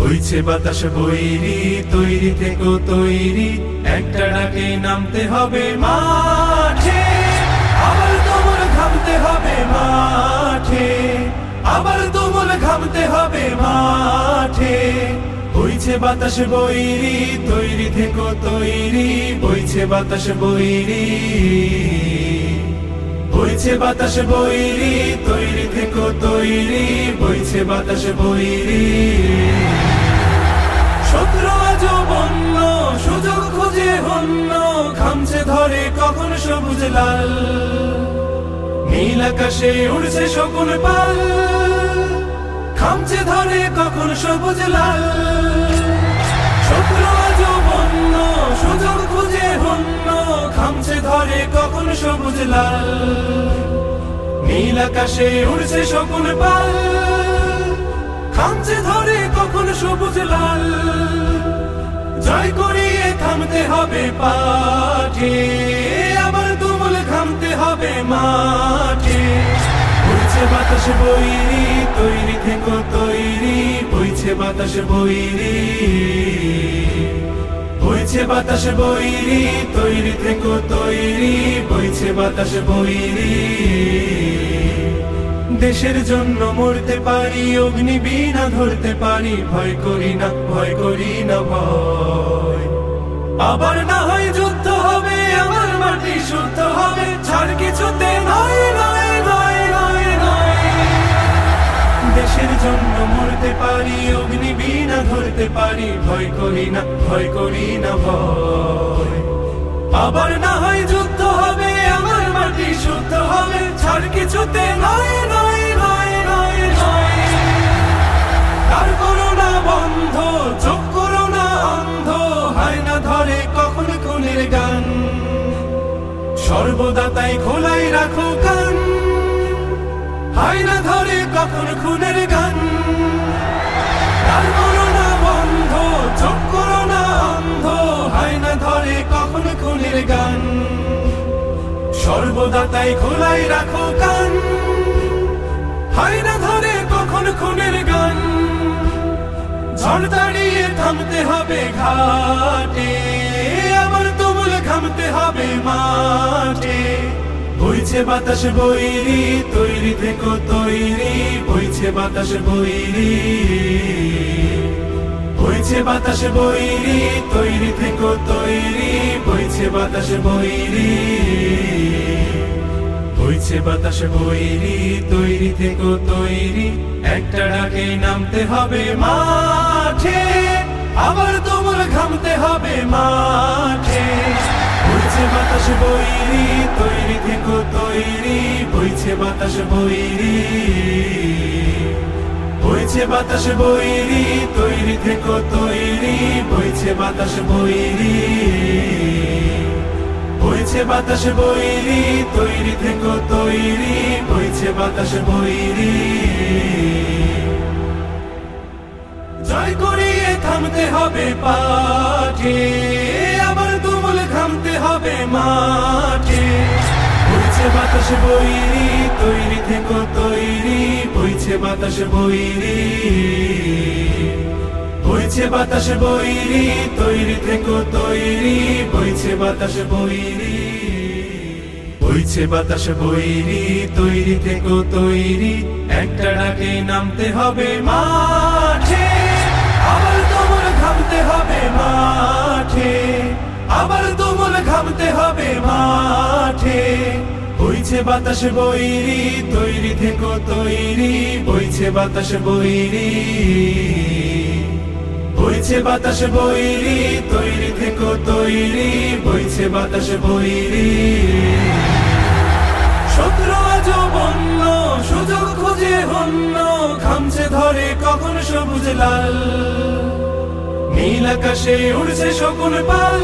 বইছে বাতাস বৈরি, তৈরি থেকো তৈরি, একটা ডাকে নামতে হবে মাঠে। আবার তোমার ঘামতে হবে মাঠে, আবার তোমার ঘামতে হবে মাঠে। বইছে বাতাস বৈরি, তৈরি থেকো তৈরি, বইছে বাতাস বৈরি, বইছে বাতাস বৈরি, তৈরি থেকো তৈরি, বইছে বাতাস বৈরি। শত্রু আজও বন্য, সুযোগ খুঁজে হন্য, খামছে ধরে কখন সবুজ লাল, নীল আকাশে উড়ছে শকুন পাল, খামছে ধরে কখন সবুজ লাল। শত্রু আজও বন্য, সুযোগ খুঁজে হন্য, খামছে ধরে কখন সবুজ লাল, নীল আকাশে উড়ছে শকুন পাল, খামছে ধরে কখন সবুজ লাল। জয় করিয়ে থামতে হবে পাঠে, আবার তুমুল ঘামতে হবে মাঠে। বইছে বাতাস বৈরি, তৈরি থেকো তৈরি, বইছে বাতাস বৈরি, বইছে বাতাস বৈরি, তৈরি থেকো তৈরি, বইছে বাতাস বৈরি। দেশের জন্য মরতে পারি, অগ্নি বীণা ধরতে পারি, ভয় করি না, ভয় করি না ভয়। আবার না হয় যুদ্ধ হবে, আমার মাটি শুদ্ধ হবে, ছাড় কিছুতে নয় নয় নয় নয় নয়। দেশের জন্য মরতে পারি, অগ্নি বীণা ধরতে পারি, ভয় করি না, ভয় করি না ভয়। আবার না হয় যুদ্ধ হবে, আমার মাটি শুদ্ধ হবে, ছাড় কিছুতে নয় নয় নয় নয় নয়। তার করো না বন্ধ, চোখ করো না অন্ধ, হয় না ধরে কখন খুনের গান, সর্বদা তাই খোলাই রাখো কান, হয় না ধরে কখন খুনের গান। তার করো না বন্ধ, চোখ করো না অন্ধ, হয় না ধরে কখন খুনের গান, সর্বদা তাই খোলাই রাখো কান, হয় না ধরে কখন খুনের গান। ঝড় দাঁড়িয়ে থামতে হবে ঘাটে, আবার তুমুল ঘামতে হবে মাঠে। বইছে বাতাস বৈরি, তৈরি থেকো তৈরি, বইছে বাতাস বৈরি, বইছে বাতাস বৈরি, তৈরি থেকো তৈরি, বইছে বাতাস বৈরি, বইছে বাতাস বৈরি, তৈরি থেকো তৈরি, একটা ডাকে নামতে হবে মাঠে। আবার তুমুল ঘামতে হবে মাঠে। বইছে বাতাস বৈরি, তৈরি থেকো তৈরি, বইছে বাতাস বৈরি, বইছে বাতাস বৈরি, তৈরি থেকো তৈরি, বইছে বাতাস বৈরি, বইছে বাতাস বৈরি, তৈরি থেকো তৈরি, বইছে বাতাস বৈরি। জয় করিয়ে থামতে হবে পাঠে, আবার তুমুল ঘামতে হবে মাঠে। বইছে বাতাস বৈরি, তৈরি থেকো তৈরি, বইছে বাতাস বৈরি, বইছে বাতাস বৈরি, তৈরি থেকো তৈরি, বইছে বাতাস বৈরি, বইছে বাতাস বৈরি, তৈরি থেকো তৈরি, একটা ডাকে নামতে হবে মাঠে। আবার তুমুল ঘামতে হবে মাঠে, আবার তুমুল ঘামতে হবে মাঠে। বইছে বাতাস বৈরি, তৈরি থেকো তৈরি, বইছে বাতাস বৈরি, বইছে বাতাস বৈরি, তৈরি থেকো তৈরি, বইছে বাতাস বৈরি। শত্রু আজও বন্য, সুযোগ খুঁজে হন্য, খামছে ধরে কখন সবুজ লাল, নীল আকাশে উড়ছে শকুন পাল,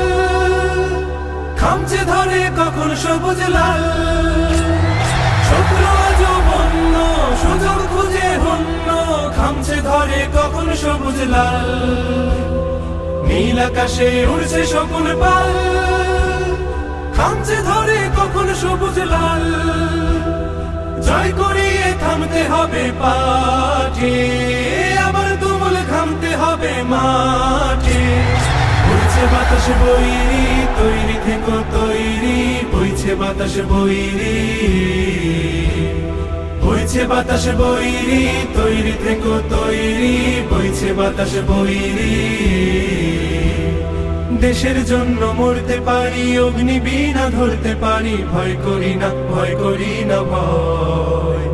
খামছে ধরে কখন সবুজ লাল। শত্রু আজও বন্য, সুযোগ খুঁজে হন্য, খামছে ধরে কখন সবুজ লাল, নীল আকাশে উড়ছে শকুন পাল, খামছে ধরে কখন সবুজ লাল। জয় করিয়ে থামতে হবে পাঠে, আবার তুমুল ঘামতে হবে মাঠে। বইছে বাতাস বৈরি, তৈরি থেকো তৈরি, বইছে বাতাস বৈরি, বইছে বাতাস বৈরি, তৈরি থেকো তৈরি, বইছে বাতাস বৈরি। দেশের জন্য মরতে পারি, অগ্নিবীণা ধরতে পারি, ভয় করি না, ভয় করি না ভয়।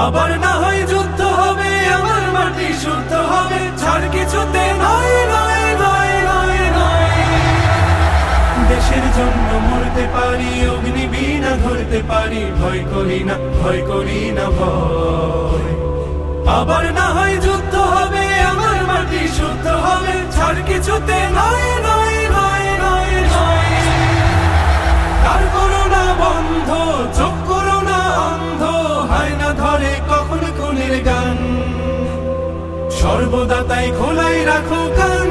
আবার না হয় যুদ্ধ হবে, আমার মাটি শুদ্ধ হবে, ছাড় কিছুতে নয় নয় নয় নয় নয়। দেশের জন্য মরতে পারি, অগ্নিবীণা ধরতে পারি, ভয় করি না, ভয় করি না ভয়। আবার না হয় যুদ্ধ হবে, আমার মাটি শুদ্ধ হবে, ছাড় কিছুতে নয় নয় নয় নয় নয়। তার করোনা বন্ধ, চোখ করোনা অন্ধ, হয় না ধরে কখন খুনের গান। সর্বদা তাই খোলাই রাখো কান।